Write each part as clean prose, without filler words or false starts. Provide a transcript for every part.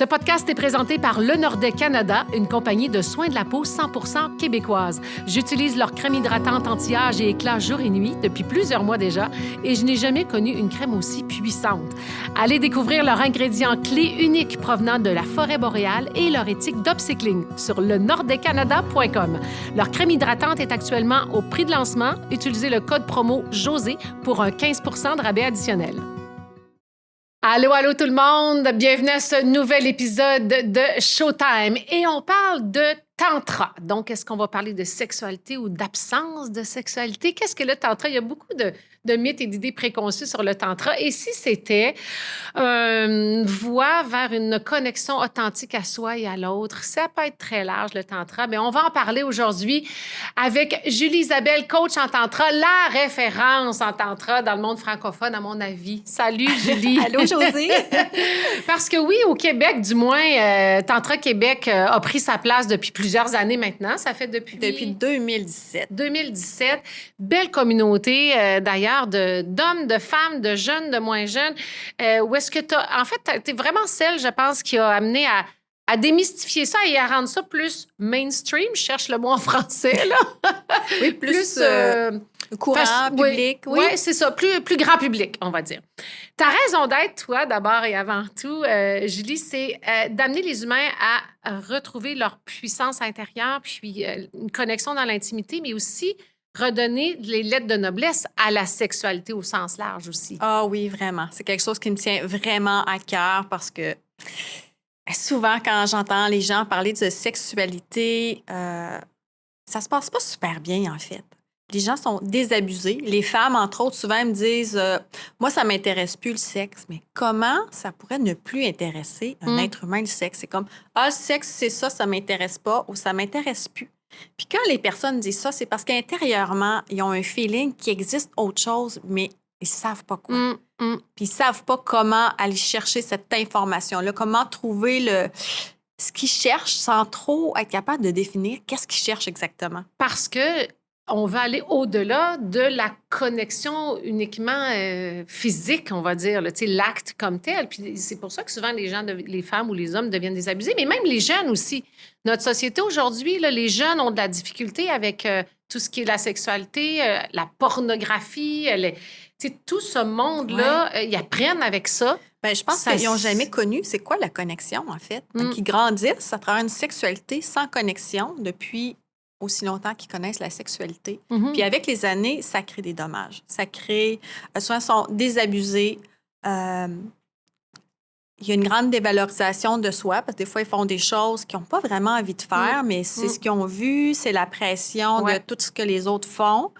Ce podcast est présenté par Le Nordais Canada, une compagnie de soins de la peau 100% québécoise. J'utilise leur crème hydratante anti-âge et éclat jour et nuit depuis plusieurs mois déjà et je n'ai jamais connu une crème aussi puissante. Allez découvrir leurs ingrédients clés uniques provenant de la forêt boréale et leur éthique d'upcycling sur lenordaicanada.com. Leur crème hydratante est actuellement au prix de lancement. Utilisez le code promo JOSÉ pour un 15% de rabais additionnel. Allô tout le monde! Bienvenue à ce nouvel épisode de Showtime. Et on parle de tantra. Donc, est-ce qu'on va parler de sexualité ou d'absence de sexualité? Qu'est-ce que le tantra? Il y a beaucoup de mythes et d'idées préconçues sur le tantra. Et si c'était une voie vers une connexion authentique à soi et à l'autre, ça peut être très large, le tantra. Mais on va en parler aujourd'hui avec Julie Isabelle, coach en tantra, la référence en tantra dans le monde francophone, à mon avis. Salut, Julie! Allô, Josée! Parce que oui, au Québec, du moins, Tantra Québec a pris sa place depuis plusieurs années maintenant. Ça fait depuis 2017. 2017. Belle communauté, d'ailleurs, d'hommes, de femmes, de jeunes, de moins jeunes. Où est-ce que t'es vraiment celle, je pense, qui a amené à démystifier ça et à rendre ça plus mainstream. Je cherche le mot en français, là. Oui, plus courant, public. Oui, c'est ça. Plus grand public, on va dire. Ta raison d'être, toi, d'abord et avant tout, Julie, c'est d'amener les humains à retrouver leur puissance intérieure, puis une connexion dans l'intimité, mais aussi redonner les lettres de noblesse à la sexualité au sens large aussi. Ah oui, vraiment. C'est quelque chose qui me tient vraiment à cœur parce que souvent, quand j'entends les gens parler de sexualité, ça se passe pas super bien, en fait. Les gens sont désabusés. Les femmes, entre autres, souvent me disent moi, ça m'intéresse plus le sexe. Mais comment ça pourrait ne plus intéresser un être humain, le sexe? C'est comme le sexe, c'est ça m'intéresse pas ou ça m'intéresse plus. Puis quand les personnes disent ça, c'est parce qu'intérieurement, ils ont un feeling qu'il existe autre chose, mais ils savent pas quoi. Puis ils savent pas comment aller chercher cette information-là, comment trouver ce qu'ils cherchent sans trop être capable de définir qu'est-ce qu'ils cherchent exactement. Parce que on va aller au-delà de la connexion uniquement physique, on va dire, l'acte comme tel. Puis c'est pour ça que souvent les femmes ou les hommes deviennent désabusés, mais même les jeunes aussi. Notre société aujourd'hui, là, les jeunes ont de la difficulté avec tout ce qui est la sexualité, la pornographie, tout ce monde-là, ils apprennent avec ça. Bien, je pense qu'ils n'ont jamais connu c'est quoi la connexion, en fait. Donc, ils grandissent à travers une sexualité sans connexion depuis aussi longtemps qu'ils connaissent la sexualité. Puis avec les années, ça crée des dommages. Ça crée... souvent, ils sont désabusés. Il y a une grande dévalorisation de soi, parce que des fois, ils font des choses qu'ils n'ont pas vraiment envie de faire, mais c'est ce qu'ils ont vu, c'est la pression de tout ce que les autres font,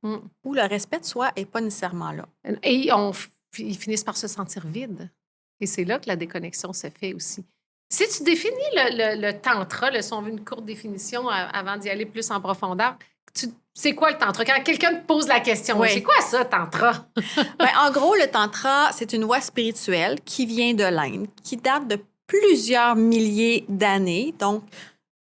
où le respect de soi n'est pas nécessairement là. Et ils finissent par se sentir vides. Et c'est là que la déconnexion se fait aussi. Si tu définis le tantra, si on veut une courte définition avant d'y aller plus en profondeur, c'est quoi le tantra? Quand quelqu'un te pose la question, c'est quoi ça, tantra? Bien, en gros, le tantra, c'est une voie spirituelle qui vient de l'Inde, qui date de plusieurs milliers d'années. Donc,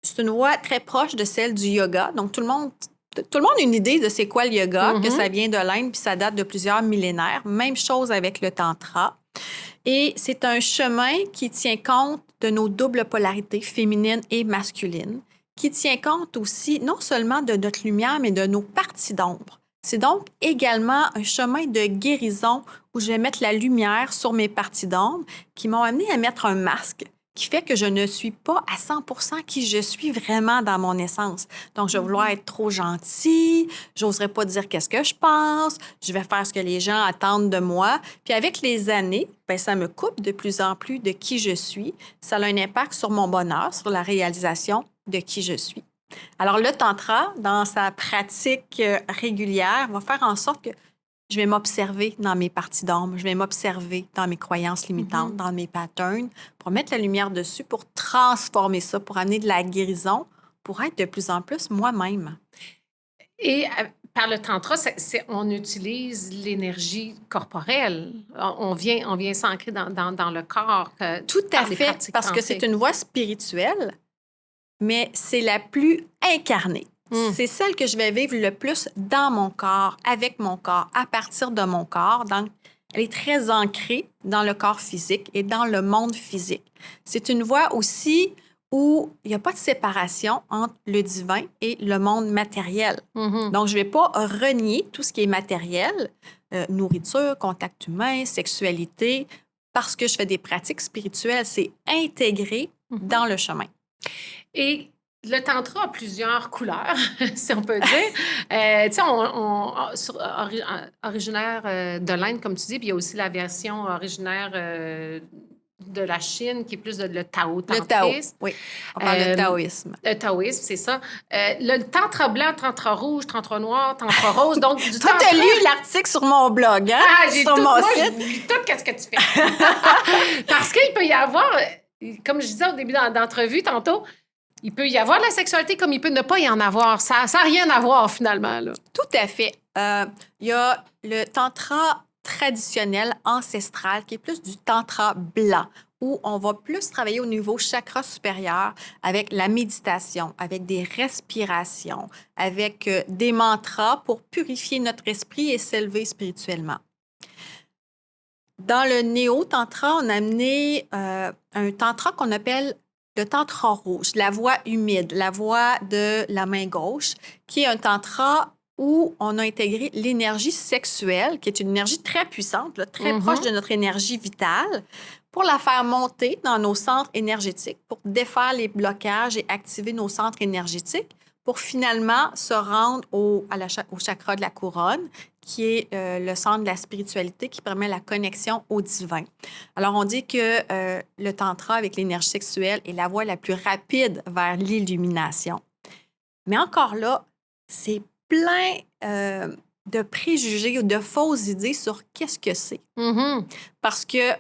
c'est une voie très proche de celle du yoga. Donc, tout le monde a une idée de c'est quoi le yoga, que ça vient de l'Inde, puis ça date de plusieurs millénaires. Même chose avec le tantra. Et c'est un chemin qui tient compte de nos doubles polarités, féminines et masculines, qui tient compte aussi non seulement de notre lumière, mais de nos parties d'ombre. C'est donc également un chemin de guérison où je vais mettre la lumière sur mes parties d'ombre qui m'ont amené à mettre un masque qui fait que je ne suis pas à 100% qui je suis vraiment dans mon essence. Donc, je vais vouloir être trop gentille, j'oserais pas dire qu'est-ce que je pense, je vais faire ce que les gens attendent de moi. Puis avec les années, bien, ça me coupe de plus en plus de qui je suis. Ça a un impact sur mon bonheur, sur la réalisation de qui je suis. Alors, le tantra, dans sa pratique régulière, va faire en sorte que je vais m'observer dans mes parties d'ombre, je vais m'observer dans mes croyances limitantes, dans mes patterns, pour mettre la lumière dessus, pour transformer ça, pour amener de la guérison, pour être de plus en plus moi-même. Et par le tantra, on utilise l'énergie corporelle. On vient s'ancrer dans le corps. Tout à fait, parce que c'est une voie spirituelle, mais c'est la plus incarnée. C'est celle que je vais vivre le plus dans mon corps, avec mon corps, à partir de mon corps. Donc, Elle est très ancrée dans le corps physique et dans le monde physique. C'est une voie aussi où il n'y a pas de séparation entre le divin et le monde matériel. Mhm. Donc, je ne vais pas renier tout ce qui est matériel, nourriture, contact humain, sexualité, parce que je fais des pratiques spirituelles. C'est intégré dans le chemin. Et le tantra a plusieurs couleurs, si on peut dire. Tu sais, originaire de l'Inde, comme tu dis, puis il y a aussi la version originaire de la Chine, qui est plus le Tao-tantrisme. Le Tao, oui. On parle de taoïsme. Le taoïsme, c'est ça. Le tantra blanc, tantra rouge, tantra noir, tantra rose, donc du Toi, tantra... tu as lu l'article sur mon blog, hein? Ah, j'ai sur tout, mon moi, site. je lis tout ce que tu fais. Parce qu'il peut y avoir, comme je disais au début d'entrevue tantôt, il peut y avoir de la sexualité comme il peut ne pas y en avoir. Ça n'a rien à voir, finalement. Là. Tout à fait. Il y a le tantra traditionnel, ancestral, qui est plus du tantra blanc, où on va plus travailler au niveau chakra supérieur avec la méditation, avec des respirations, avec des mantras pour purifier notre esprit et s'élever spirituellement. Dans le néo-tantra, on a amené un tantra qu'on appelle le tantra rouge, la voie humide, la voie de la main gauche, qui est un tantra où on a intégré l'énergie sexuelle, qui est une énergie très puissante, là, très proche de notre énergie vitale, pour la faire monter dans nos centres énergétiques, pour défaire les blocages et activer nos centres énergétiques, pour finalement se rendre au chakra de la couronne, qui est le centre de la spiritualité qui permet la connexion au divin. Alors, on dit que le tantra avec l'énergie sexuelle est la voie la plus rapide vers l'illumination. Mais encore là, c'est plein de préjugés ou de fausses idées sur qu'est-ce que c'est. Parce que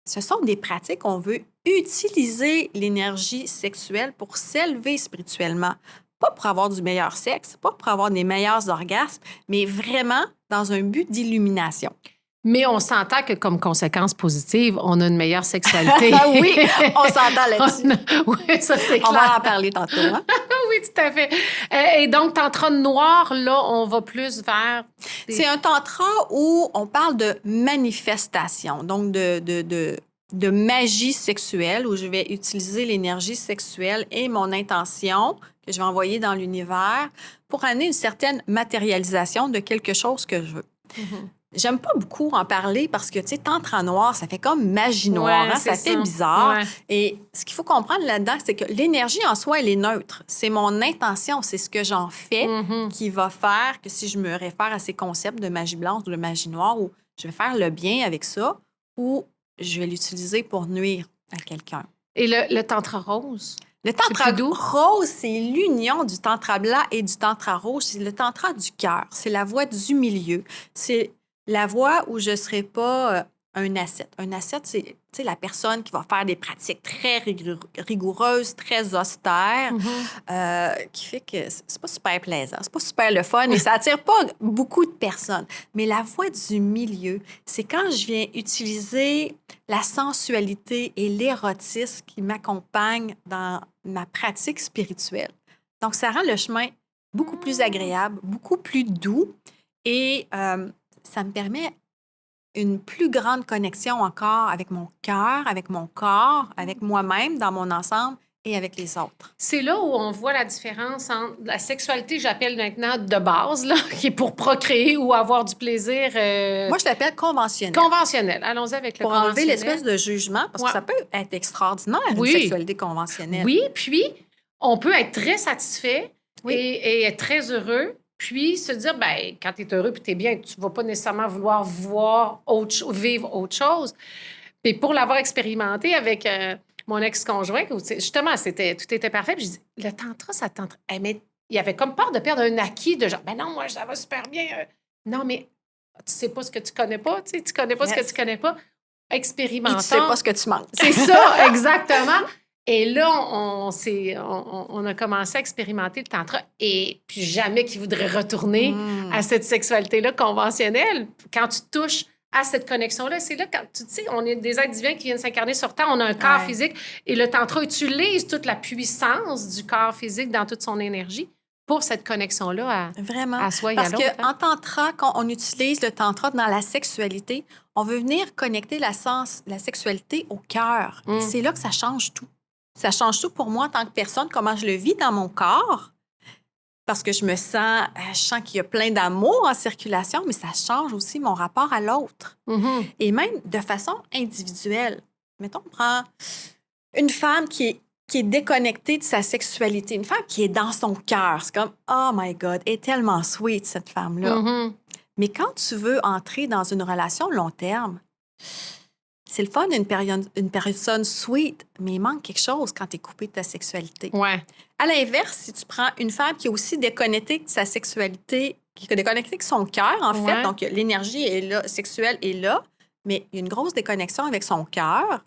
ce sont des pratiques, on veut utiliser l'énergie sexuelle pour s'élever spirituellement. Pas pour avoir du meilleur sexe, pas pour avoir des meilleurs orgasmes, mais vraiment dans un but d'illumination. Mais on s'entend que comme conséquence positive, on a une meilleure sexualité. Oui, on s'entend là-dessus. Oui, ça c'est clair. On va en parler tantôt. Hein? Oui, tout à fait. Et donc, tantra noir, là, on va plus vers... C'est un tantra où on parle de manifestation, donc de magie sexuelle, où je vais utiliser l'énergie sexuelle et mon intention que je vais envoyer dans l'univers pour amener une certaine matérialisation de quelque chose que je veux. J'aime pas beaucoup en parler parce que, tu sais, tantra noir, ça fait comme magie noire, hein? Ça fait bizarre. Ouais. Et ce qu'il faut comprendre là-dedans, c'est que l'énergie en soi, elle est neutre. C'est mon intention, c'est ce que j'en fais qui va faire que si je me réfère à ces concepts de magie blanche ou de magie noire, où je vais faire le bien avec ça ou je vais l'utiliser pour nuire à quelqu'un. Et le tantra rose? Le tantra rose, c'est l'union du tantra blanc et du tantra rouge. C'est le tantra du cœur. C'est la voie du milieu. C'est la voie où je ne serai pas un ascète. Un ascète, c'est la personne qui va faire des pratiques très rigoureuses, très austères, qui fait que c'est pas super plaisant, c'est pas super le fun et ça attire pas beaucoup de personnes. Mais la voie du milieu, c'est quand je viens utiliser la sensualité et l'érotisme qui m'accompagnent dans ma pratique spirituelle. Donc, ça rend le chemin beaucoup plus agréable, beaucoup plus doux et ça me permet une plus grande connexion encore avec mon cœur, avec mon corps, avec moi-même dans mon ensemble et avec les autres. C'est là où on voit la différence entre la sexualité, j'appelle maintenant de base, là, qui est pour procréer ou avoir du plaisir. Moi, je l'appelle conventionnel. Conventionnel. Allons-y avec le conventionnel. Pour enlever l'espèce de jugement, parce que ça peut être extraordinaire, une sexualité conventionnelle. Oui, puis on peut être très satisfait et être très heureux. Puis se dire, bien, quand tu es heureux et tu es bien, tu ne vas pas nécessairement vouloir vivre autre chose. Puis pour l'avoir expérimenté avec mon ex-conjoint, justement, tout était parfait. Puis je dis, le tantra, ça tantra. Mais il avait comme peur de perdre un acquis de genre, ben non, moi, ça va super bien. Non, mais tu sais pas ce que tu connais pas, tu connais pas ce que tu connais pas. Expérimentons. Et tu sais pas ce que tu manques. C'est ça, exactement. Et là, on a commencé à expérimenter le tantra et puis jamais qu'il voudrait retourner à cette sexualité-là conventionnelle. Quand tu touches à cette connexion-là, c'est là quand tu sais, on est des êtres divins qui viennent s'incarner sur Terre, on a un corps physique et le tantra utilise toute la puissance du corps physique dans toute son énergie pour cette connexion-là Vraiment. à soi et à Parce l'autre. qu'en tantra, quand on utilise le tantra dans la sexualité, on veut venir connecter la sexualité au cœur. Et c'est là que ça change tout. Ça change tout pour moi en tant que personne, comment je le vis dans mon corps. Parce que je sens qu'il y a plein d'amour en circulation, mais ça change aussi mon rapport à l'autre. Et même de façon individuelle. Mettons, on prend une femme qui est déconnectée de sa sexualité, une femme qui est dans son cœur. C'est comme, oh my God, elle est tellement sweet, cette femme-là. Mais quand tu veux entrer dans une relation long terme, c'est le fun une personne sweet, mais il manque quelque chose quand tu es coupé de ta sexualité. Ouais. À l'inverse, si tu prends une femme qui est aussi déconnectée de sa sexualité, qui est déconnectée de son cœur, en fait, donc l'énergie est là, sexuelle est là, mais il y a une grosse déconnexion avec son cœur,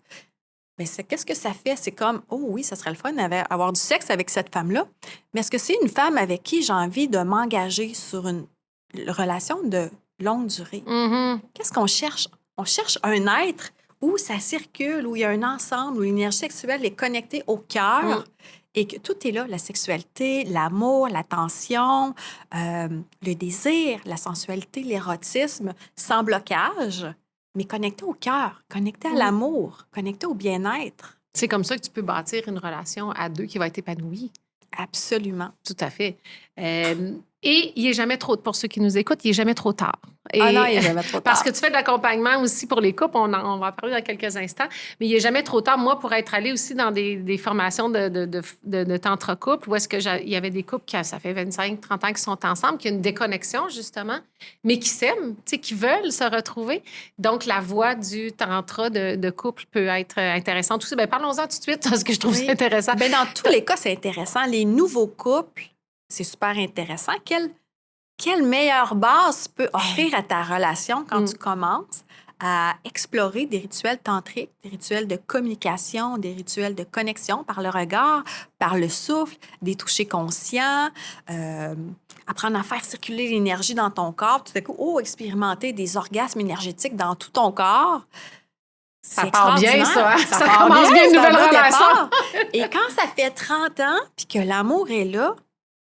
mais qu'est-ce que ça fait? C'est comme, oh oui, ça serait le fun d'avoir du sexe avec cette femme-là, mais est-ce que c'est une femme avec qui j'ai envie de m'engager sur une relation de longue durée? Qu'est-ce qu'on cherche? On cherche un être où ça circule, où il y a un ensemble, où l'énergie sexuelle est connectée au cœur et que tout est là, la sexualité, l'amour, l'attention, le désir, la sensualité, l'érotisme, sans blocage, mais connecté au cœur, connecté à l'amour, connecté au bien-être. C'est comme ça que tu peux bâtir une relation à deux qui va être épanouie. Absolument. Tout à fait. Et il n'est jamais trop, pour ceux qui nous écoutent, il n'est jamais trop tard. Et non, il n'est jamais trop tard. Parce que tu fais de l'accompagnement aussi pour les couples, on va en parler dans quelques instants, mais il n'est jamais trop tard, moi, pour être allée aussi dans des formations de tantra couple, où est-ce il y avait des couples qui, ça fait 25, 30 ans qui sont ensemble, qui ont une déconnexion, justement, mais qui s'aiment, qui veulent se retrouver. Donc, la voie du tantra de couple peut être intéressante aussi. Bien, parlons-en tout de suite, parce que je trouve ça intéressant. Bien, dans tous les cas, c'est intéressant. Les nouveaux couples, c'est super intéressant. Quelle meilleure base peut offrir à ta relation quand tu commences à explorer des rituels tantriques, des rituels de communication, des rituels de connexion par le regard, par le souffle, des touchers conscients, apprendre à faire circuler l'énergie dans ton corps, tout à coup, expérimenter des orgasmes énergétiques dans tout ton corps. Ça part bien, ça. Hein? Ça commence bien une nouvelle relation. Et quand ça fait 30 ans, puis que l'amour est là,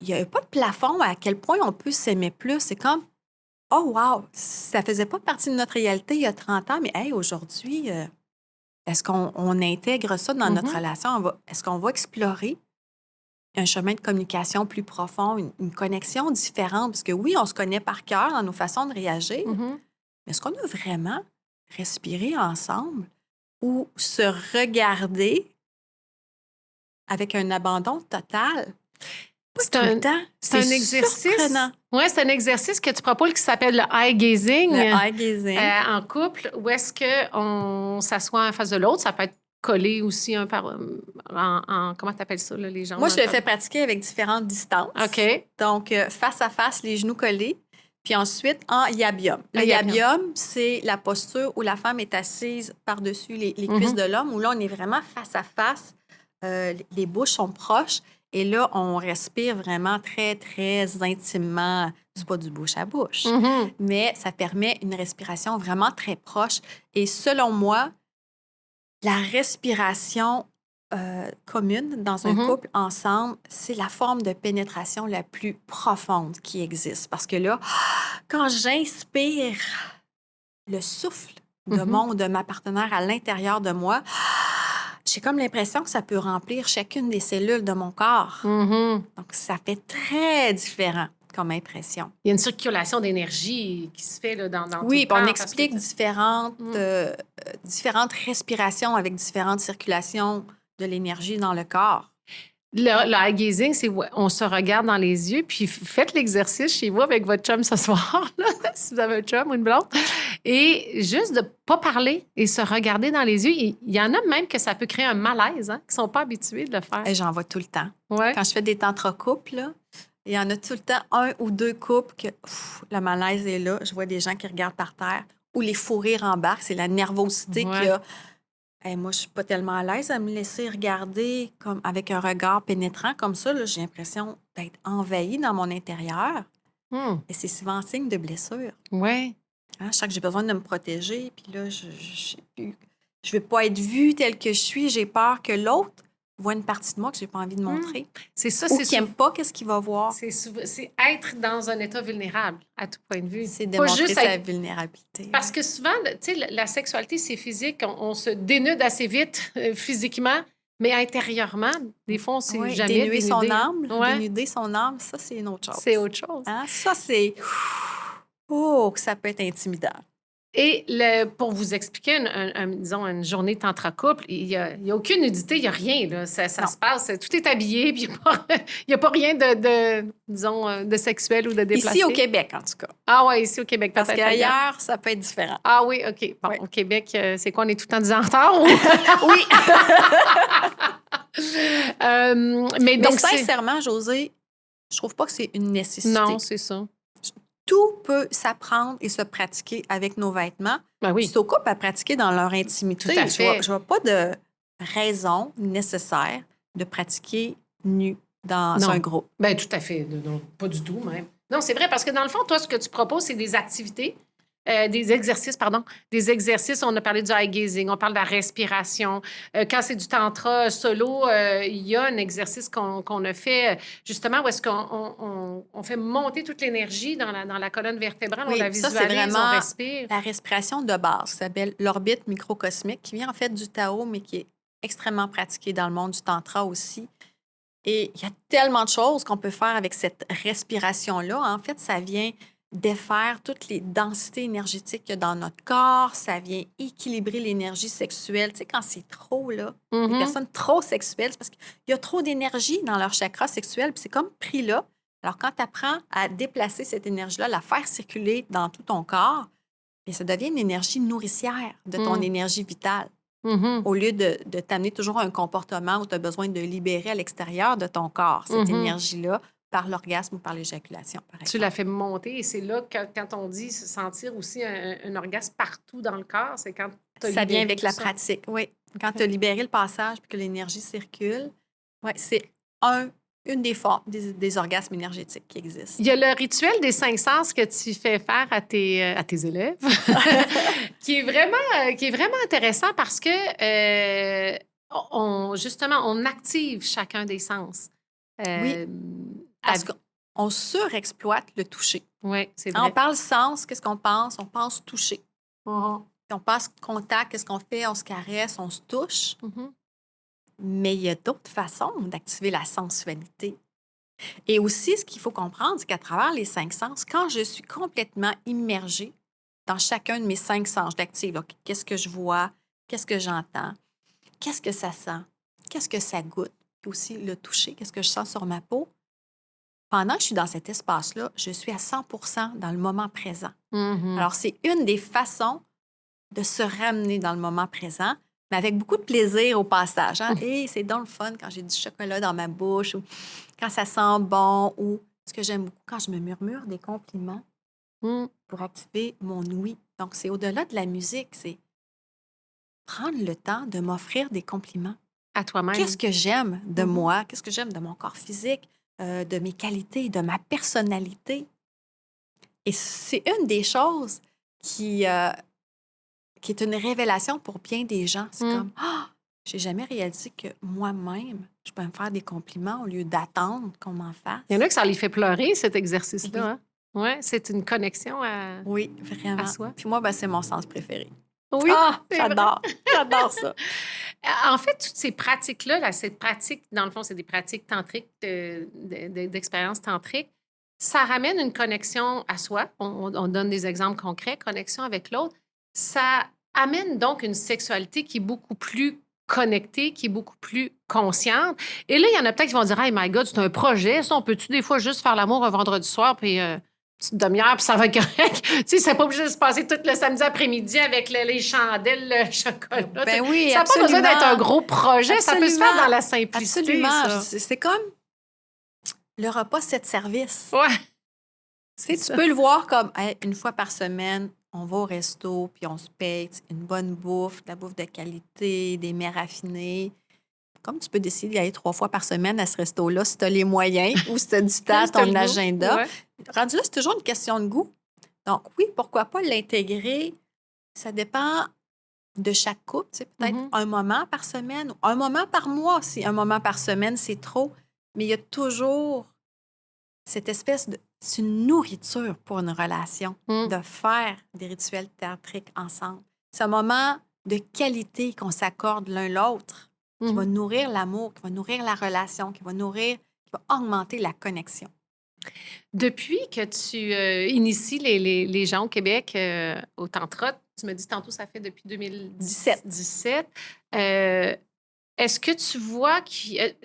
il n'y a pas de plafond à quel point on peut s'aimer plus. C'est comme, oh wow, ça faisait pas partie de notre réalité il y a 30 ans, mais hey, aujourd'hui, est-ce qu'on intègre ça dans notre relation? Est-ce qu'on va explorer un chemin de communication plus profond, une connexion différente? Parce que oui, on se connaît par cœur dans nos façons de réagir, mais est-ce qu'on a vraiment respiré ensemble ou se regarder avec un abandon total? C'est un exercice. Oui, c'est un exercice que tu proposes qui s'appelle le eye gazing. Le eye gazing. En couple, où est-ce qu'on s'assoit en face de l'autre. Ça peut être collé aussi un par. Comment tu appelles ça, là, les jambes? Moi, je le fais pratiquer avec différentes distances. OK. Donc, face à face, les genoux collés. Puis ensuite, en yabium. Le yabium, c'est la posture où la femme est assise par-dessus les cuisses de l'homme, où là, on est vraiment face à face. Les bouches sont proches. Et là, on respire vraiment très, très intimement. C'est pas du bouche à bouche, mais ça permet une respiration vraiment très proche. Et selon moi, la respiration commune dans un couple ensemble, c'est la forme de pénétration la plus profonde qui existe. Parce que là, quand j'inspire le souffle de ma partenaire à l'intérieur de moi, j'ai comme l'impression que ça peut remplir chacune des cellules de mon corps. Donc, ça fait très différent comme impression. Il y a une circulation d'énergie qui se fait là, dans oui, tout le on corps, explique différentes respirations avec différentes circulations de l'énergie dans le corps. Le eye gazing, c'est on se regarde dans les yeux, puis faites l'exercice chez vous avec votre chum ce soir, là, si vous avez un chum ou une blonde, et juste de ne pas parler et se regarder dans les yeux. Il y en a même que ça peut créer un malaise, qui ne sont pas habitués de le faire. Et j'en vois tout le temps. Ouais. Quand je fais des tantra couples, là, il y en a tout le temps un ou deux couples que le malaise est là. Je vois des gens qui regardent par terre ou les fous rires embarquent. C'est la nervosité qu'il y a. Hey, moi, je suis pas tellement à l'aise à me laisser regarder comme avec un regard pénétrant comme ça. Là, j'ai l'impression d'être envahie dans mon intérieur. Et c'est souvent signe de blessure. Oui. Je sens que j'ai besoin de me protéger. Puis là, je veux pas être vue telle que je suis. J'ai peur que l'autre voit une partie de moi que j'ai pas envie de montrer. C'est ça, Ou c'est qui n'aime pas qu'est-ce qu'il va voir. c'est être dans un état vulnérable, à tout point de vue. C'est Pas démontrer juste sa être- vulnérabilité. Parce que souvent, tu sais, la sexualité, c'est physique. On se dénude assez vite physiquement, mais intérieurement, des fois, on s'est Oui, jamais dénuer son dénudé. âme, Ouais, dénuder son âme, ça, c'est une autre chose. c'est autre chose. Hein? Ça, c'est... Oh, que ça peut être intimidant. Et pour vous expliquer, disons, une journée tantra couple, il y a aucune nudité, il n'y a rien. Là. Ça Non. se passe, tout est habillé, puis il n'y a pas rien disons, de sexuel ou de déplacé. Ici, au Québec, en tout cas. Ah oui, ici au Québec, Parce peut-être ailleurs. qu'ailleurs, ça peut être différent. Ah oui, OK. Bon, Oui. au Québec, c'est quoi, on est tout le temps 10 ans en retard? Oui. Mais Mais donc, sincèrement, Josée, je trouve pas que c'est une nécessité. Non, c'est ça. Tout peut s'apprendre et se pratiquer avec nos vêtements. Ben oui. C'est aux couples à pratiquer dans leur intimité. Tout à fait. Je vois pas de raison nécessaire de pratiquer nu dans Non. un groupe. Ben tout à fait. Non, pas du tout, même. Non, c'est vrai, parce que dans le fond, toi, ce que tu proposes, c'est des activités, des exercices, pardon. Des exercices, on a parlé du eye gazing, on parle de la respiration. Quand c'est du tantra solo, il y a un exercice qu'on a fait, justement, où est-ce qu'on fait monter toute l'énergie dans la colonne vertébrale, Oui, on la ça, visualise, c'est vraiment on respire. la respiration de base, qui s'appelle l'orbite microcosmique, qui vient en fait du Tao, mais qui est extrêmement pratiquée dans le monde du Tantra aussi. Et il y a tellement de choses qu'on peut faire avec cette respiration-là. En fait, ça vient défaire toutes les densités énergétiques qu'il y a dans notre corps. Ça vient équilibrer l'énergie sexuelle. Tu sais, quand c'est trop, là, les Mhm. personnes trop sexuelles, c'est parce qu'il y a trop d'énergie dans leur chakra sexuel, puis c'est comme pris là. Alors, quand tu apprends à déplacer cette énergie-là, la faire circuler dans tout ton corps, bien, ça devient une énergie nourricière de ton Mm. énergie vitale, Mhm. au lieu de t'amener toujours à un comportement où tu as besoin de libérer à l'extérieur de ton corps cette Mhm. énergie-là par l'orgasme ou par l'éjaculation, par Tu exemple. la fais monter et c'est là, quand on dit se sentir aussi un orgasme partout dans le corps, c'est quand tu as Ça vient libéré avec tout la ça. pratique, oui. Quand tu as libéré le passage et que l'énergie circule, ouais, c'est une des formes des orgasmes énergétiques qui existent. Il y a le rituel des 5 sens que tu fais faire à tes élèves, qui est vraiment intéressant parce que, justement, on active chacun des sens. Oui. Parce qu'on surexploite le toucher. Oui, c'est Quand vrai. on parle sens, qu'est-ce qu'on pense? On pense toucher. Mhm. Puis on passe contact, qu'est-ce qu'on fait? On se caresse, on se touche. Mhm. Mais il y a d'autres façons d'activer la sensualité. Et aussi, ce qu'il faut comprendre, c'est qu'à travers les 5 sens, quand je suis complètement immergée dans chacun de mes 5 sens, je l'active. OK, qu'est-ce que je vois? Qu'est-ce que j'entends? Qu'est-ce que ça sent? Qu'est-ce que ça goûte? Puis aussi le toucher, qu'est-ce que je sens sur ma peau? Pendant que je suis dans cet espace-là, je suis à 100% dans le moment présent. Mhm. Alors, c'est une des façons de se ramener dans le moment présent, mais avec beaucoup de plaisir au passage. Hein? Et c'est donc le fun quand j'ai du chocolat dans ma bouche ou quand ça sent bon ou ce que j'aime beaucoup quand je me murmure des compliments Mhm. pour activer mon ouïe. Donc, c'est au-delà de la musique, c'est prendre le temps de m'offrir des compliments. À toi-même. Qu'est-ce que j'aime de Mhm. moi? Qu'est-ce que j'aime de mon corps physique, de mes qualités, de ma personnalité? Et c'est une des choses qui est une révélation pour bien des gens. C'est Mm. comme, ah, j'ai jamais réalisé que moi-même, je peux me faire des compliments au lieu d'attendre qu'on m'en fasse. Il y en a que ça les fait pleurer, cet exercice-là. Oui. Hein? Oui, c'est une connexion à... Oui, vraiment. À soi. Puis moi, ben, c'est mon sens préféré. Oui, Ah, c'est vrai. j'adore. J'adore ça. En fait, toutes ces pratiques-là, cette pratique, dans le fond, c'est des pratiques tantriques, d'expériences tantriques, ça ramène une connexion à soi. On donne des exemples concrets, connexion avec l'autre. Ça amène donc une sexualité qui est beaucoup plus connectée, qui est beaucoup plus consciente. Et là, il y en a peut-être qui vont dire « Hey, my God, c'est un projet, ça. On peut-tu des fois juste faire l'amour un vendredi soir, puis petite demi-heure, puis ça va être correct. » Tu sais, c'est pas obligé de se passer tout le samedi après-midi avec les chandelles, le chocolat. Ben oui, Ça n'a pas besoin d'être un gros projet. Ça peut se faire Absolument. dans la simplicité. Absolument. Ça. C'est comme le repas 7 services. Ouais. Tu sais, tu ça. peux le voir comme hey, une fois par semaine, on va au resto, puis on se paye tu sais, une bonne bouffe, de la bouffe de qualité, des mets raffinés. Comme tu peux décider d'y aller 3 fois par semaine à ce resto-là si tu as les moyens ou si tu as du temps, Si t'as le ton goût. agenda. Ouais. Rendu là, c'est toujours une question de goût. Donc, oui, pourquoi pas l'intégrer? Ça dépend de chaque couple. Tu sais, peut-être Mhm. un moment par semaine ou un moment par mois. Si un moment par semaine, c'est trop. Mais il y a toujours cette espèce de... C'est une nourriture pour une relation Mm. de faire des rituels théâtriques ensemble. C'est un moment de qualité qu'on s'accorde l'un l'autre qui va Mhm. nourrir l'amour, qui va nourrir la relation, qui va augmenter la connexion. Depuis que tu inities les gens au Québec au Tantra, tu me dis tantôt, ça fait depuis 17. 2017. Euh, Est-ce que tu vois que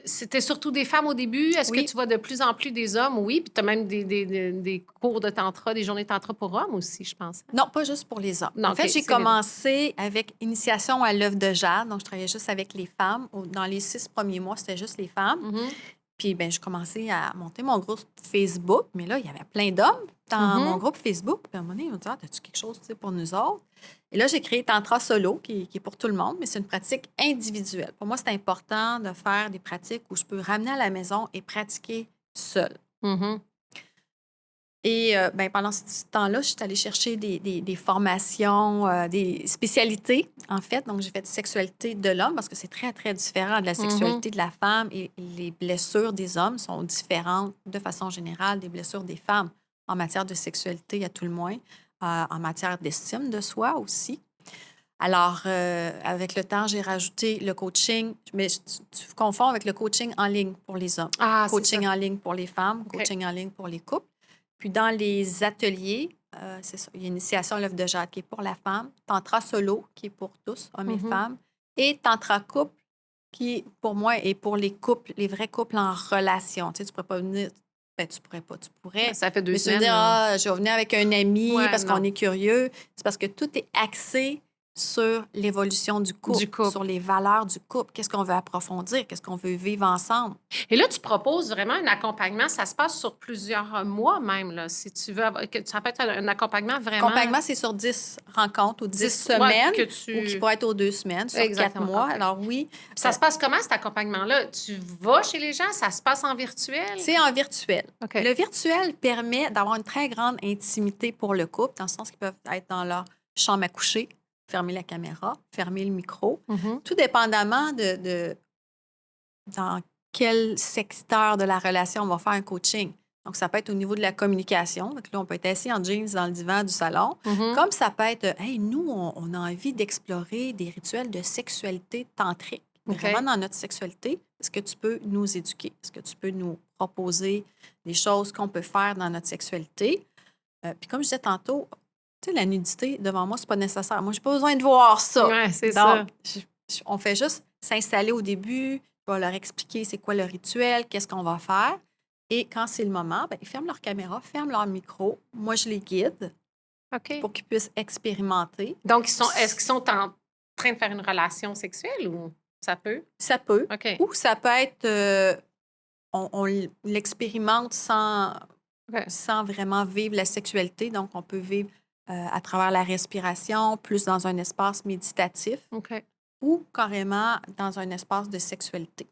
c'était surtout des femmes au début? Est-ce que Oui. tu vois de plus en plus des hommes? Oui, puis tu as même des cours de tantra, des journées tantra pour hommes aussi, je pense. Non, pas juste pour les hommes. Non, En fait, OK, j'ai c'est les deux. commencé avec initiation à l'œuvre de jade. Donc, je travaillais juste avec les femmes. Dans les 6 premiers mois, c'était juste les femmes. Mhm. Puis, ben, je commençais à monter mon groupe Facebook. Mais là, il y avait plein d'hommes dans Mhm. mon groupe Facebook. Puis, à un moment donné, ils m'ont dit, as-tu quelque chose tu sais, pour nous autres? Et là, j'ai créé Tantra Solo, qui est pour tout le monde, mais c'est une pratique individuelle. Pour moi, c'est important de faire des pratiques où je peux ramener à la maison et pratiquer seule. Mhm. Et ben, pendant ce temps-là, je suis allée chercher des formations, des spécialités, en fait. Donc, j'ai fait sexualité de l'homme parce que c'est très, très différent de la sexualité de la femme et les blessures des hommes sont différentes de façon générale des blessures des femmes en matière de sexualité, à tout le moins, en matière d'estime de soi aussi. Alors, avec le temps, j'ai rajouté le coaching, mais tu confonds avec le coaching en ligne pour les hommes, Ah, c'est ça. coaching en ligne pour les femmes, OK. coaching en ligne pour les couples. Puis dans les ateliers, c'est ça, il y a Initiation à l'œuvre de jade qui est pour la femme, Tantra solo qui est pour tous, hommes et Mhm. femmes, et Tantra couple qui, pour moi, est pour les couples, les vrais couples en relation. Tu sais, tu pourrais pas venir... Ben, tu pourrais pas, tu pourrais. Ça fait 2 Mais tu veux semaines. dire, Là. je vais venir avec un ami Ouais, parce non. qu'on est curieux. C'est parce que tout est axé sur l'évolution du couple, couple. sur les valeurs du couple. Qu'est-ce qu'on veut approfondir? Qu'est-ce qu'on veut vivre ensemble? Et là, tu proposes vraiment un accompagnement. Ça se passe sur plusieurs mois même, là, si tu veux. Ça peut être un accompagnement vraiment... L'accompagnement, c'est sur 10 rencontres ou 10 ouais, semaines que ou qui tu... pourrait être aux 2 semaines, sur 4 Exactement. mois. OK. Alors oui, Ça se passe comment, cet accompagnement-là? Tu vas chez les gens? Ça se passe en virtuel? c'est en virtuel. OK. Le virtuel permet d'avoir une très grande intimité pour le couple, dans le sens qu'ils peuvent être dans leur chambre à coucher, fermer la caméra, fermer le micro, Mhm. tout dépendamment de dans quel secteur de la relation on va faire un coaching. Donc, ça peut être au niveau de la communication. Donc là, on peut être assis en jeans dans le divan du salon. Mhm. Comme ça peut être, hey, nous, on a envie d'explorer des rituels de sexualité tantrique. OK. Vraiment dans notre sexualité, est-ce que tu peux nous éduquer? Est-ce que tu peux nous proposer des choses qu'on peut faire dans notre sexualité? Puis comme je disais tantôt, tu sais, la nudité, devant moi, c'est pas nécessaire. Moi, j'ai pas besoin de voir ça. Ouais, c'est ça. Donc, on fait juste s'installer au début, je vais leur expliquer c'est quoi le rituel, qu'est-ce qu'on va faire. Et quand c'est le moment, ben, ils ferment leur caméra, ferment leur micro. Moi, je les guide OK. pour qu'ils puissent expérimenter. Donc, est-ce qu'ils sont en train de faire une relation sexuelle ou ça peut? Ça peut. OK. Ou ça peut être, on l'expérimente OK. sans vraiment vivre la sexualité. Donc, on peut vivre à travers la respiration, plus dans un espace méditatif OK. ou carrément dans un espace de sexualité.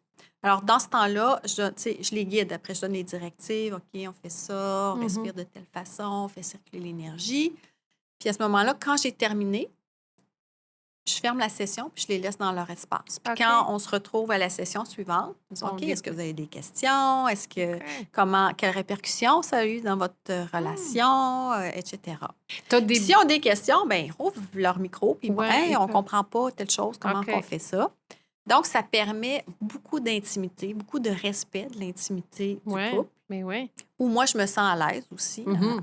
Alors, dans ce temps-là, je les guide. Après, je donne les directives. OK, on fait ça, on Mhm. respire de telle façon, on fait circuler l'énergie. Puis à ce moment-là, quand j'ai terminé, je ferme la session puis je les laisse dans leur espace. Puis OK. quand on se retrouve à la session suivante, on dit, On OK, guide. est-ce que vous avez des questions? Est-ce que OK. quelles répercussions ça a eu dans votre relation, etc. T'as Puis des... s'ils ont des questions, ben ils ouvrent leur micro puis Ouais, hey, ils on peuvent. comprend pas telle chose, comment OK. on fait ça? Donc, ça permet beaucoup d'intimité, beaucoup de respect de l'intimité du Ouais, couple, mais oui. où moi, je me sens à l'aise aussi. Mhm.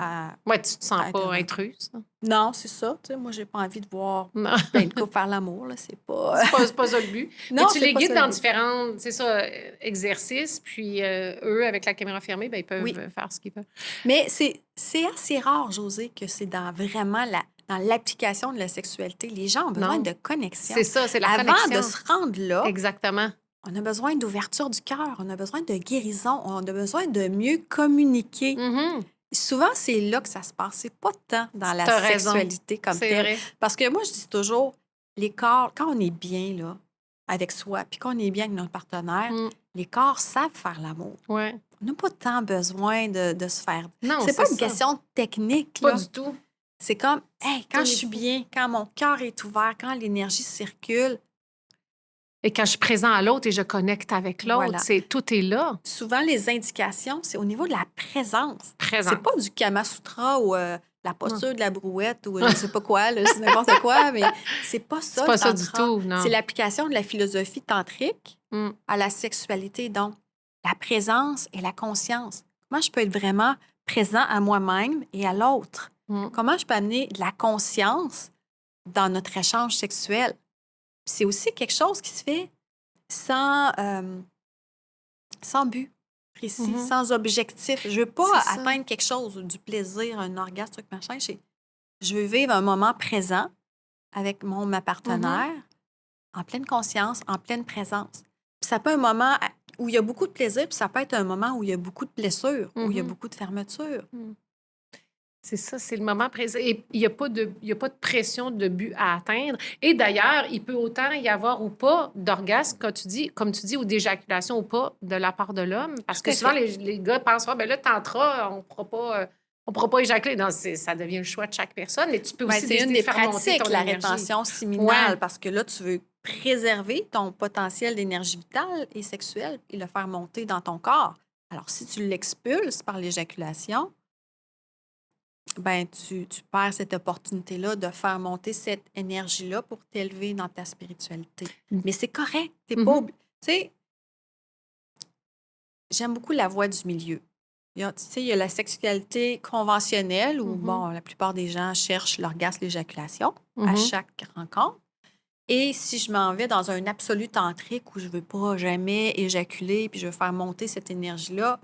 Ouais, tu te sens être pas heureux. intruse. Hein? Non, c'est ça. Tu sais, moi, j'ai pas envie de voir Non. plein de couples faire l'amour. Là, c'est pas... C'est pas ça le but. Non, Mais tu c'est les pas guides ça le dans but. différents, c'est ça, exercices, puis eux, avec la caméra fermée, ben, ils peuvent Oui. faire ce qu'ils veulent. Mais c'est assez rare, José, que c'est dans vraiment dans l'application de la sexualité. Les gens ont besoin Non. de connexion. C'est ça, c'est la Avant connexion. de se rendre là, Exactement. on a besoin d'ouverture du cœur, on a besoin de guérison, on a besoin de mieux communiquer. Mhm. Souvent, c'est là que ça se passe. C'est pas tant dans la T'as raison. sexualité comme C'est telle. vrai. Parce que moi, je dis toujours, les corps, quand on est bien là, avec soi, puis qu'on est bien avec notre partenaire, Mm. les corps savent faire l'amour. Ouais. On n'a pas tant besoin de se faire. Non, C'est pas une ça. question technique. Pas Là. du tout. C'est comme, hey, quand Tout je est suis fou. bien, quand mon cœur est ouvert, quand l'énergie circule, Et quand je suis présent à l'autre et je connecte avec l'autre, voilà. tout est là, Souvent, les indications, c'est au niveau de la présence. C'est présent. pas du Kama Sutra ou la Non. posture de la brouette ou je sais pas quoi, là, c'est n'importe quoi, mais c'est pas C'est ça le pas ça du tantra. tout, C'est non. l'application de la philosophie tantrique Mm. à la sexualité. Donc, la présence et la conscience. Comment je peux être vraiment présent à moi-même et à l'autre? Mm. Comment je peux amener de la conscience dans notre échange sexuel? C'est aussi quelque chose qui se fait sans, sans but précis, Mhm. sans objectif. Je veux pas C'est ça. atteindre quelque chose, du plaisir, un orgasme, truc, machin. Je veux vivre un moment présent avec ma partenaire, en pleine conscience, en pleine présence. Puis ça peut être un moment où il y a beaucoup de plaisir, puis ça peut être un moment où il y a beaucoup de blessures, où il y a Mhm. beaucoup de fermeture. C'est ça, c'est le moment présent. Et il n'y a pas de, il y a pas de pression de but à atteindre. Et d'ailleurs, il peut autant y avoir ou pas d'orgasme, comme tu dis, ou d'éjaculation ou pas de la part de l'homme. Parce Tout que à souvent, fait. les gars pensent, ah, ben là, tantra, on pourra pas éjaculer. Non, ça devient le choix de chaque personne. Mais tu peux Ben, aussi c'est une décider des de faire monter pratiques, ton la énergie. rétention Ouais. séminale, parce que là, tu veux préserver ton potentiel d'énergie vitale et sexuelle et le faire monter dans ton corps. Alors, si tu l'expulses par l'éjaculation, ben tu perds cette opportunité-là de faire monter cette énergie-là pour t'élever dans ta spiritualité. Mais c'est correct. T'es pas Mhm. Tu sais, j'aime beaucoup la voie du milieu. Tu sais, il y a la sexualité conventionnelle où, Mhm. bon, la plupart des gens cherchent l'orgasme, l'éjaculation à Mhm. chaque rencontre. Et si je m'en vais dans un absolu tantrique où je veux pas jamais éjaculer puis je veux faire monter cette énergie-là,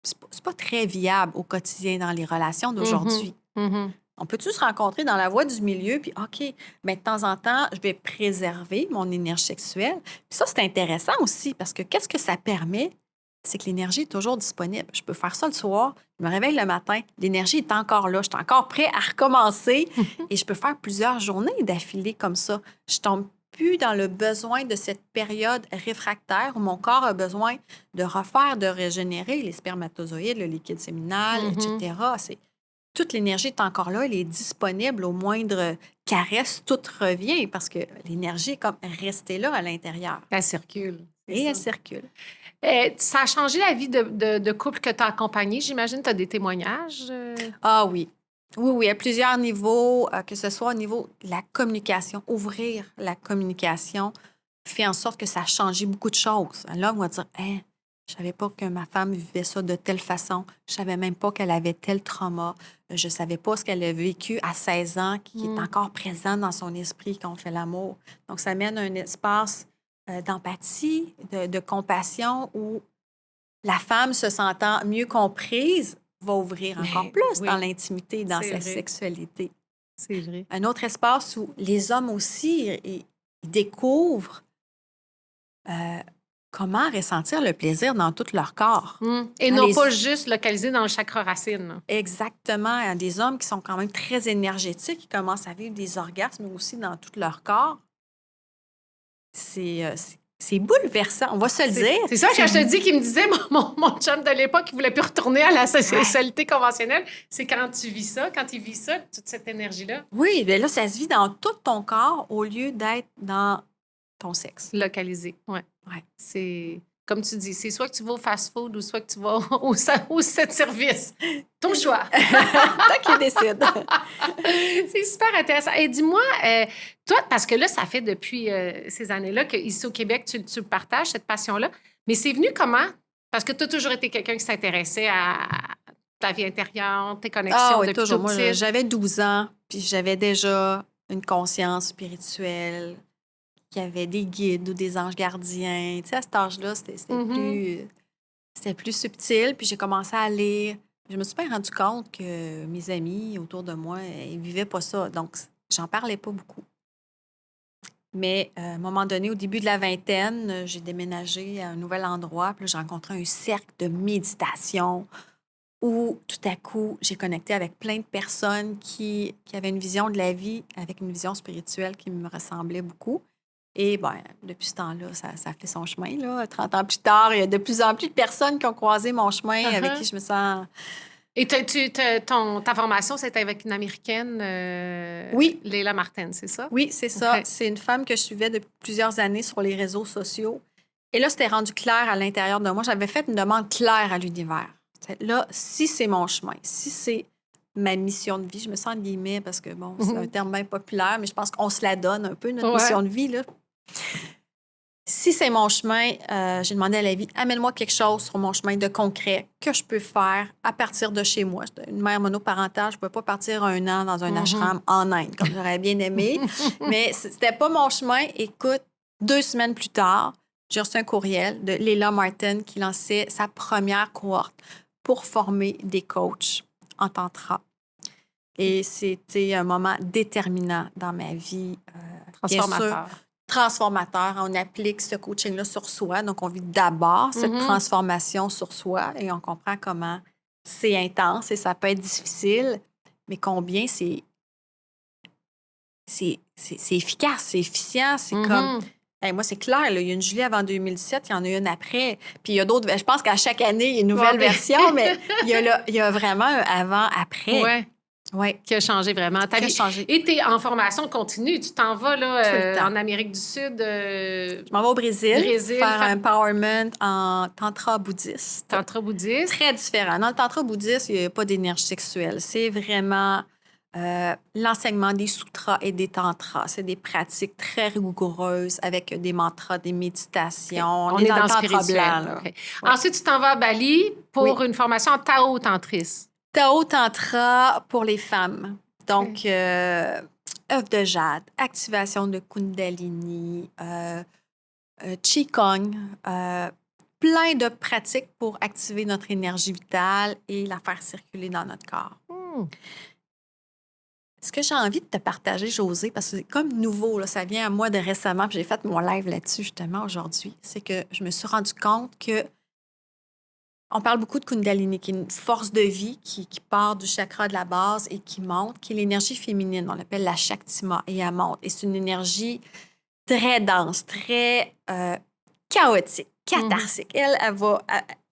c'est pas très viable au quotidien dans les relations Mhm. d'aujourd'hui. Mhm. On peut-tu se rencontrer dans la voie du milieu, puis OK, mais de temps en temps, je vais préserver mon énergie sexuelle. Puis ça, c'est intéressant aussi, parce que qu'est-ce que ça permet? C'est que l'énergie est toujours disponible. Je peux faire ça le soir, je me réveille le matin, l'énergie est encore là, je suis encore prêt à recommencer et je peux faire plusieurs journées d'affilée comme ça. Je tombe plus dans le besoin de cette période réfractaire où mon corps a besoin de refaire, de régénérer les spermatozoïdes, le liquide séminal, Mhm. etc. Toute l'énergie est encore là, elle est disponible au moindre caresse, tout revient parce que l'énergie est comme restée là à l'intérieur Elle circule. C'est et elle ça. circule. Ça a changé la vie de couple que tu as accompagné. J'imagine tu as des témoignages. Ah oui. Oui, oui, à plusieurs niveaux, que ce soit au niveau de la communication, ouvrir la communication fait en sorte que ça a changé beaucoup de choses. L'homme va dire, hein, je savais pas que ma femme vivait ça de telle façon. Je savais même pas qu'elle avait tel trauma. Je savais pas ce qu'elle a vécu à 16 ans qui est encore présent dans son esprit quand on fait l'amour. Donc, ça mène un espace d'empathie, de compassion où la femme se sentant mieux comprise va ouvrir encore Mais plus dans oui, l'intimité, dans c'est sa vrai. sexualité. C'est vrai. Un autre espace où les hommes aussi ils découvrent euh, comment ressentir le plaisir dans tout leur corps. Et Hein, non pas juste localisé dans le chakra racine. Exactement. Hein, des hommes qui sont quand même très énergétiques, qui commencent à vivre des orgasmes aussi dans tout leur corps. C'est bouleversant, on va se le dire. C'est ça que je te dis qu'il me disait, mon chum de l'époque, qui voulait plus retourner à la sexualité conventionnelle. C'est quand tu vis ça, quand il vit ça, toute cette énergie-là. Oui, bien là, ça se vit dans tout ton corps au lieu d'être dans ton sexe. Localisé, oui. Ouais. C'est, comme tu dis, c'est soit que tu vas au fast-food ou soit que tu vas au set service. Ton choix. Tant qu'il décide. C'est super intéressant. Et dis-moi, toi, parce que là, ça fait depuis ces années-là qu'ici au Québec, tu partages cette passion-là. Mais c'est venu comment? Parce que tu as toujours été quelqu'un qui s'intéressait à ta vie intérieure, tes connexions Ah oui, depuis toujours. tout Moi, petit. j'avais 12 ans, puis j'avais déjà une conscience spirituelle, qu'il y avait des guides ou des anges gardiens. Tu sais, à cet âge-là, c'était plus subtil. Puis j'ai commencé à lire. Je me suis bien rendu compte que mes amis autour de moi, ils vivaient pas ça. Donc, j'en parlais pas beaucoup. Mais à un moment donné, au début de la vingtaine, j'ai déménagé à un nouvel endroit. Puis là, j'ai rencontré un cercle de méditation où tout à coup, j'ai connecté avec plein de personnes qui avaient une vision de la vie, avec une vision spirituelle qui me ressemblait beaucoup. Et ben, depuis ce temps-là, ça fait son chemin. Là. 30 ans plus tard, il y a de plus en plus de personnes qui ont croisé mon chemin, avec qui je me sens Et ta formation, c'était avec une Américaine, Oui. Leila Martin, c'est ça? Oui, c'est ça. OK. C'est une femme que je suivais depuis plusieurs années sur les réseaux sociaux. Et là, c'était rendu clair à l'intérieur de moi. J'avais fait une demande claire à l'univers. Là, si c'est mon chemin, si c'est ma mission de vie, je me sens en guillemets parce que, bon, c'est un terme bien populaire, mais je pense qu'on se la donne un peu, notre mission de vie, là. Si c'est mon chemin, j'ai demandé à la vie, amène-moi quelque chose sur mon chemin de concret que je peux faire à partir de chez moi. J'étais une mère monoparentale, je ne pouvais pas partir 1 an dans un ashram en Inde, comme j'aurais bien aimé. Mais c'était pas mon chemin. Écoute, 2 semaines plus tard, j'ai reçu un courriel de Leila Martin qui lançait sa première cohorte pour former des coachs en tantra. Et c'était un moment déterminant dans ma vie. Transformateur. Transformateur. On applique ce coaching-là sur soi. Donc, on vit d'abord cette transformation sur soi et on comprend comment c'est intense et ça peut être difficile, mais combien c'est efficace, c'est efficient. C'est comme... Hey, moi, c'est clair, là, il y a une Julie avant 2017, il y en a une après. Puis il y a d'autres... Je pense qu'à chaque année, il y a une nouvelle version, mais il y a vraiment un avant-après. Oui. Oui. Qui a changé vraiment ta vie. Et tu es en formation continue. Tu t'en vas là, en Amérique du Sud. Je m'en vais au Brésil faire un empowerment en tantra bouddhiste. Tantra bouddhiste. Très différent. Dans le tantra bouddhiste, il n'y a pas d'énergie sexuelle. C'est vraiment l'enseignement des sutras et des tantras. C'est des pratiques très rigoureuses avec des mantras, des méditations. On est dans le tantra blanc. Okay. Ouais. Ensuite, tu t'en vas à Bali pour une formation en Tao Tantris. Tao Tantra pour les femmes. Donc, œuvre de jade, activation de Kundalini, Qigong, plein de pratiques pour activer notre énergie vitale et la faire circuler dans notre corps. Ce que j'ai envie de te partager, Josée, parce que c'est comme nouveau, là, ça vient à moi de récemment, puis j'ai fait mon live là-dessus justement aujourd'hui, c'est que je me suis rendu compte que on parle beaucoup de Kundalini, qui est une force de vie qui part du chakra de la base et qui monte, qui est l'énergie féminine. On l'appelle la Shaktima et elle monte. Et c'est une énergie très dense, très chaotique, catharsique. Elle va...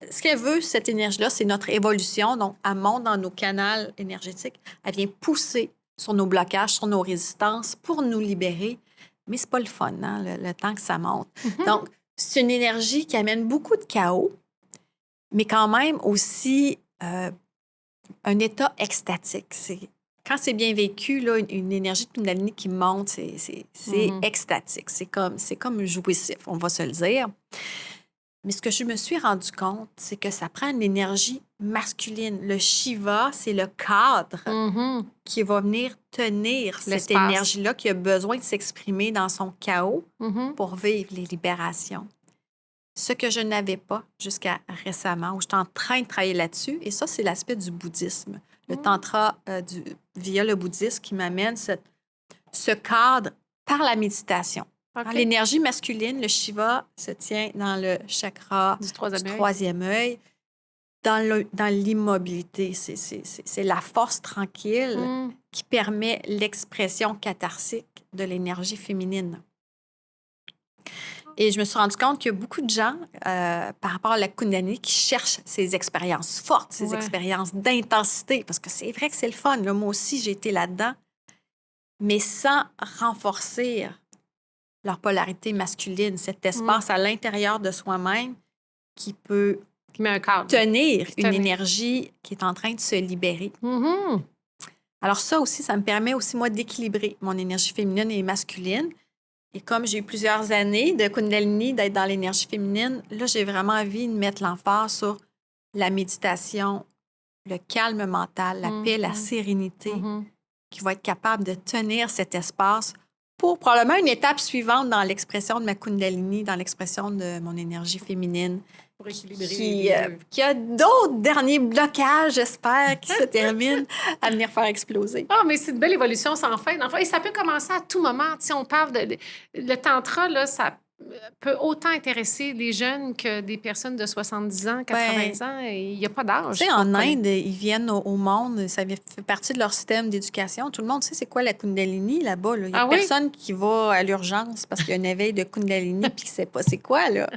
ce qu'elle veut, cette énergie-là, c'est notre évolution. Donc, elle monte dans nos canaux énergétiques. Elle vient pousser sur nos blocages, sur nos résistances pour nous libérer. Mais c'est pas le fun, hein, le temps que ça monte. Donc, c'est une énergie qui amène beaucoup de chaos, mais quand même aussi un état extatique. Quand c'est bien vécu, là, une énergie de Kundalini qui monte, c'est extatique. C'est comme jouissif, on va se le dire. Mais ce que je me suis rendu compte, c'est que ça prend une énergie masculine. Le Shiva, c'est le cadre qui va venir tenir cette énergie-là qui a besoin de s'exprimer dans son chaos pour vivre les libérations. Ce que je n'avais pas jusqu'à récemment, où j'étais en train de travailler là-dessus. Et ça, c'est l'aspect du bouddhisme. Le tantra via le bouddhisme qui m'amène ce cadre par la méditation. Okay. L'énergie masculine, le Shiva, se tient dans le chakra du troisième œil, dans l'immobilité. C'est la force tranquille qui permet l'expression catharsique de l'énergie féminine. Et je me suis rendu compte qu'il y a beaucoup de gens, par rapport à la Kundalini, qui cherchent ces expériences fortes, ces expériences d'intensité, parce que c'est vrai que c'est le fun. Là, moi aussi, j'ai été là-dedans, mais sans renforcer leur polarité masculine, cet espace à l'intérieur de soi-même qui peut tenir une énergie qui est en train de se libérer. Alors ça aussi, ça me permet aussi, moi, d'équilibrer mon énergie féminine et masculine. Et comme j'ai eu plusieurs années de Kundalini, d'être dans l'énergie féminine, là, j'ai vraiment envie de mettre l'emphase sur la méditation, le calme mental, la paix, la sérénité, qui va être capable de tenir cet espace pour probablement une étape suivante dans l'expression de ma Kundalini, dans l'expression de mon énergie féminine. Pour équilibrer qui a d'autres derniers blocages, j'espère, qui se terminent à venir faire exploser. Ah, mais c'est une belle évolution sans fin. Et ça peut commencer à tout moment. Si on parle de... Le tantra, là, ça peut autant intéresser les jeunes que des personnes de 70 ans, 80 ans. Il n'y a pas d'âge. Tu sais, en Inde, ils viennent au monde, ça fait partie de leur système d'éducation. Tout le monde sait c'est quoi la Kundalini là-bas. Là. Il n'y a personne qui va à l'urgence parce qu'il y a un éveil de Kundalini puis qui ne sait pas c'est quoi, là.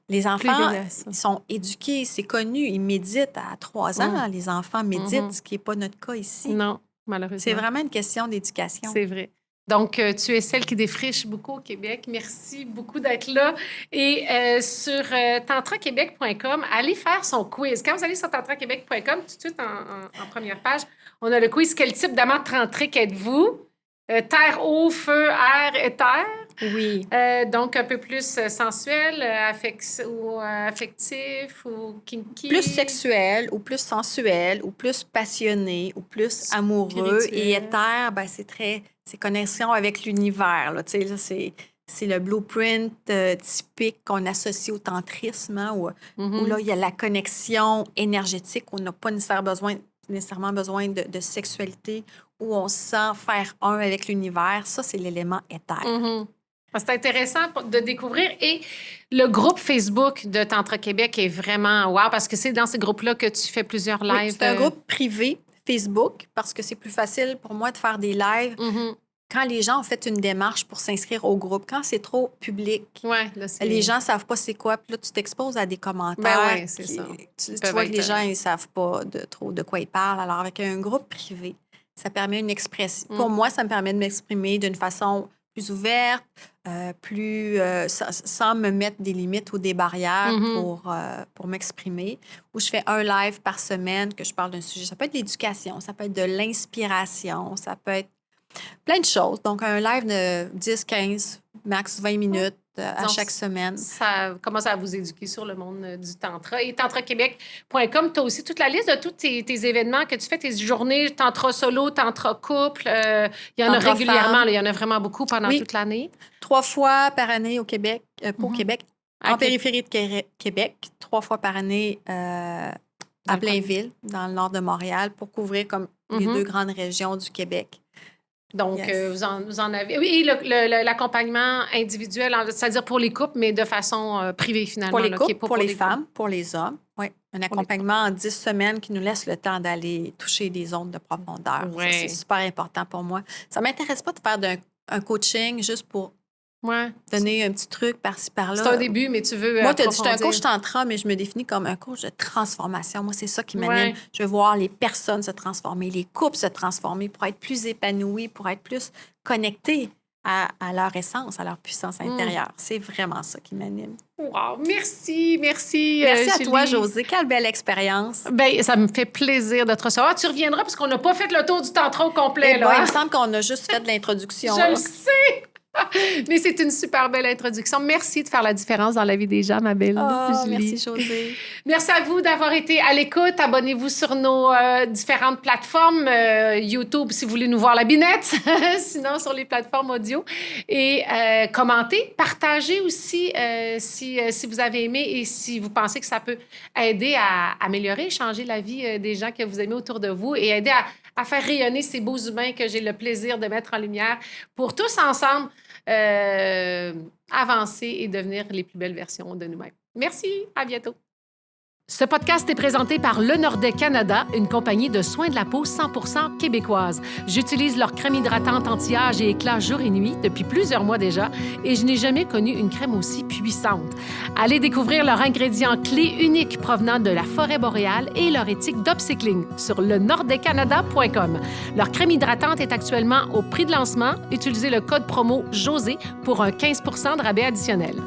Les Plus enfants, que ça. ils sont éduqués, c'est connu, ils méditent à 3 ans. Les enfants méditent, ce qui n'est pas notre cas ici. Non, C'est malheureusement. vraiment une question d'éducation. C'est vrai. Donc, tu es celle qui défriche beaucoup au Québec. Merci beaucoup d'être là. Et sur tantraquebec.com, allez faire son quiz. Quand vous allez sur tantraquebec.com, tout de suite en première page, on a le quiz. Quel type d'amant tantrique êtes-vous? Terre, eau, feu, air, éther. Oui. Donc, un peu plus sensuel, affectif ou kinky. Plus sexuel ou plus sensuel ou plus passionné ou plus amoureux. Spirituel. Et éther, ben, c'est connexion avec l'univers. Là, tu sais, là, c'est le blueprint typique qu'on associe au tantrisme, hein, où là, il y a la connexion énergétique, où on n'a pas nécessairement besoin de sexualité, où on se sent faire un avec l'univers. Ça, c'est l'élément éther. C'est intéressant de découvrir. Et le groupe Facebook de Tantra Québec est vraiment wow, parce que c'est dans ce groupe-là que tu fais plusieurs lives. Oui, c'est un groupe privé Facebook parce que c'est plus facile pour moi de faire des lives quand les gens ont fait une démarche pour s'inscrire au groupe. Quand c'est trop public, là, les gens ne savent pas c'est quoi. Puis là, tu t'exposes à des commentaires. Ben ouais, c'est ça. Tu vois que les gens ne savent pas trop de quoi ils parlent. Alors, avec un groupe privé, ça permet une expression. Pour moi, ça me permet de m'exprimer d'une façon plus ouverte, sans me mettre des limites ou des barrières pour m'exprimer. Où je fais un live par semaine que je parle d'un sujet. Ça peut être l'éducation, ça peut être de l'inspiration, ça peut être plein de choses. Donc, un live de 10, 15, max 20 minutes à chaque semaine. Ça commence à vous éduquer sur le monde du tantra. Et tantraquebec.com, tu as aussi toute la liste de tous tes événements que tu fais, tes journées tantra solo, tantra couple. Il y en a régulièrement, il y en a vraiment beaucoup pendant toute l'année. 3 fois par année au Québec, pas au Québec, en périphérie de Québec, 3 fois par année à Blainville, dans le nord de Montréal, pour couvrir comme les 2 grandes régions du Québec. Donc, vous en avez... Oui, l'accompagnement individuel, c'est-à-dire pour les couples, mais de façon privée, finalement. Pour les couples, pour les femmes, pour les hommes. Oui, un accompagnement en 10 semaines qui nous laisse le temps d'aller toucher des zones de profondeur. Ça, c'est super important pour moi. Ça ne m'intéresse pas de faire un coaching juste pour donner un petit truc par-ci, par-là. C'est un début, mais tu veux moi, tu as dit, je suis un coach tantra, mais je me définis comme un coach de transformation. Moi, c'est ça qui m'anime. Je veux voir les personnes se transformer, les couples se transformer pour être plus épanouis, pour être plus connectés à leur essence, à leur puissance intérieure. C'est vraiment ça qui m'anime. Wow! Merci. Merci à toi, Josée. Quelle belle expérience. Bien, ça me fait plaisir de te recevoir. Tu reviendras parce qu'on n'a pas fait le tour du tantra au complet. Il me semble qu'on a juste fait de l'introduction. Je le sais! Mais c'est une super belle introduction. Merci de faire la différence dans la vie des gens, ma belle Julie. Merci, Josée. Merci à vous d'avoir été à l'écoute. Abonnez-vous sur nos différentes plateformes. YouTube, si vous voulez nous voir la binette. Sinon, sur les plateformes audio. Et commentez. Partagez aussi si vous avez aimé et si vous pensez que ça peut aider à améliorer, changer la vie des gens que vous aimez autour de vous et aider à faire rayonner ces beaux humains que j'ai le plaisir de mettre en lumière pour tous ensemble avancer et devenir les plus belles versions de nous-mêmes. Merci, à bientôt. Ce podcast est présenté par Le Nordais Canada, une compagnie de soins de la peau 100% québécoise. J'utilise leur crème hydratante anti-âge et éclat jour et nuit depuis plusieurs mois déjà et je n'ai jamais connu une crème aussi puissante. Allez découvrir leurs ingrédients clés uniques provenant de la forêt boréale et leur éthique d'upcycling sur lenordaicanada.com. Leur crème hydratante est actuellement au prix de lancement. Utilisez le code promo JOSÉ pour un 15% de rabais additionnel.